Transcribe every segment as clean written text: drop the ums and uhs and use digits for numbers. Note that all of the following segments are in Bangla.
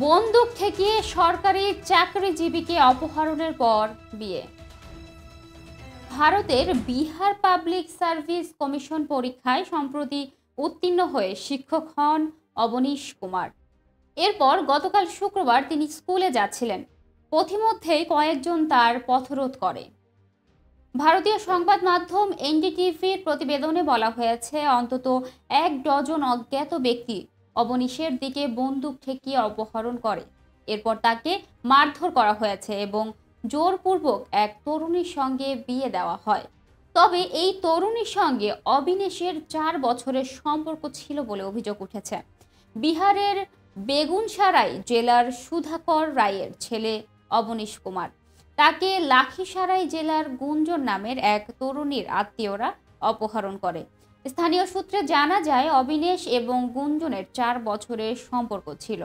বন্দুক ঠেকিয়ে সরকারি চাকরিজীবীকে অপহরণের পর বিয়ে। ভারতের বিহার পাবলিক সার্ভিস কমিশন পরীক্ষায় সম্প্রতি উত্তীর্ণ হয়ে শিক্ষক হন অবনীশ কুমার। এরপর গতকাল শুক্রবার তিনি স্কুলে যাচ্ছিলেন। পথিমধ্যেই কয়েকজন তার পথরোধ করে। ভারতীয় সংবাদ মাধ্যম এনডিটিভির প্রতিবেদনে বলা হয়েছে, অন্তত 1 ডজন অজ্ঞাত ব্যক্তি অবনীশের দিকে বন্দুক ঠেকিয়ে অপহরণ করে। এরপর তাকে মারধর করা হয়েছে এবং জোরপূর্বক এক তরুণীর সঙ্গে বিয়ে দেওয়া হয়। তবে এই তরুণীর সঙ্গে অবিনেশের 4 বছরের সম্পর্ক ছিল বলে অভিযোগ উঠেছে। বিহারের বেগুনসারাই জেলার সুধাকর রায়ের ছেলে অবনীশ কুমার। তাকে লাখিসারাই জেলার গুঞ্জন নামের এক তরুণীর আত্মীয়রা অপহরণ করে। স্থানীয় সূত্রে জানা যায়, অবিনেশ এবং গুঞ্জনের 4 বছরের সম্পর্ক ছিল।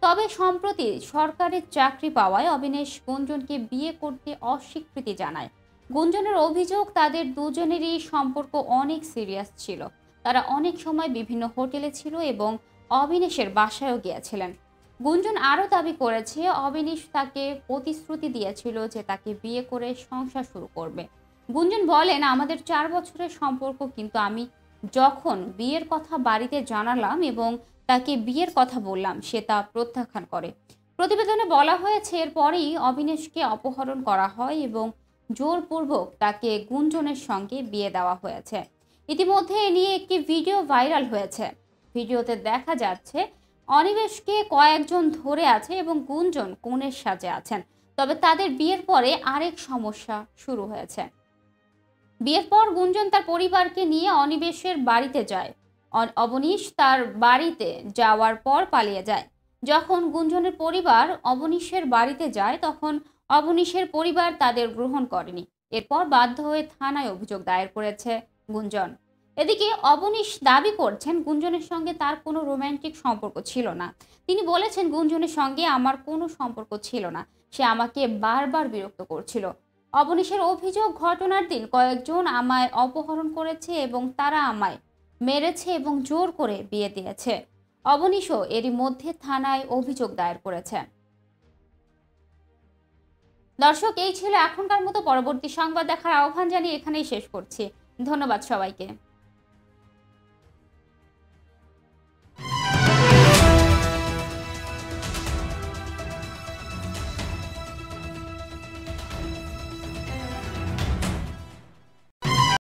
তবে সম্প্রতি সরকারি চাকরি পাওয়ায় অবিনেশ গুঞ্জনকে বিয়ে করতে অস্বীকৃতি জানায়। গুঞ্জনের অভিযোগ, তাদের দুজনেরই সম্পর্ক অনেক সিরিয়াস ছিল। তারা অনেক সময় বিভিন্ন হোটেলে ছিল এবং অবিনেশের বাসায়ও গিয়েছিলেন। গুঞ্জন আরও দাবি করেছে, অবিনেশ তাকে প্রতিশ্রুতি দিয়েছিল যে তাকে বিয়ে করে সংসার শুরু করবে। গুঞ্জন বলেন, আমাদের 4 বছরের সম্পর্ক, কিন্তু আমি যখন বিয়ের কথা বাড়িতে জানালাম এবং তাকে বিয়ের কথা বললাম, সে তা প্রত্যাখ্যান করে। প্রতিবেদনে বলা হয়েছে, এরপরেই অবিনেশকে অপহরণ করা হয় এবং জোরপূর্বক তাকে গুঞ্জনের সঙ্গে বিয়ে দেওয়া হয়েছে। ইতিমধ্যে এ নিয়ে একটি ভিডিও ভাইরাল হয়েছে। ভিডিওতে দেখা যাচ্ছে অনিমেষকে কয়েকজন ধরে আছে এবং গুঞ্জন কনের সাজে আছেন। তবে তাদের বিয়ের পরে আরেক সমস্যা শুরু হয়েছে। বিয়ের পর গুঞ্জন তার পরিবারকে নিয়ে অনিমেষের বাড়িতে যায়। অবনীশ তার বাড়িতে যাওয়ার পর পালিয়ে যায়। যখন গুঞ্জনের পরিবার অবনীশের বাড়িতে যায়, তখন অবনীশের পরিবার তাদের গ্রহণ করেনি। এরপর বাধ্য হয়ে থানায় অভিযোগ দায়ের করেছে গুঞ্জন। এদিকে অবনীশ দাবি করছেন, গুঞ্জনের সঙ্গে তার কোনো রোমান্টিক সম্পর্ক ছিল না। তিনি বলেছেন, গুঞ্জনের সঙ্গে আমার কোনো সম্পর্ক ছিল না, সে আমাকে বারবার বিরক্ত করছিল। অবনীশের অভিযোগ, ঘটনার দিন কয়েকজন আমায় অপহরণ করেছে এবং তারা আমায় মেরেছে এবং জোর করে বিয়ে দিয়েছে। অবনীশও এরই মধ্যে থানায় অভিযোগ দায়ের করেছে। দর্শক, এই ছিল এখনকার মতো। পরবর্তী সংবাদ দেখার আহ্বান জানিয়ে এখানেই শেষ করছি। ধন্যবাদ সবাইকে।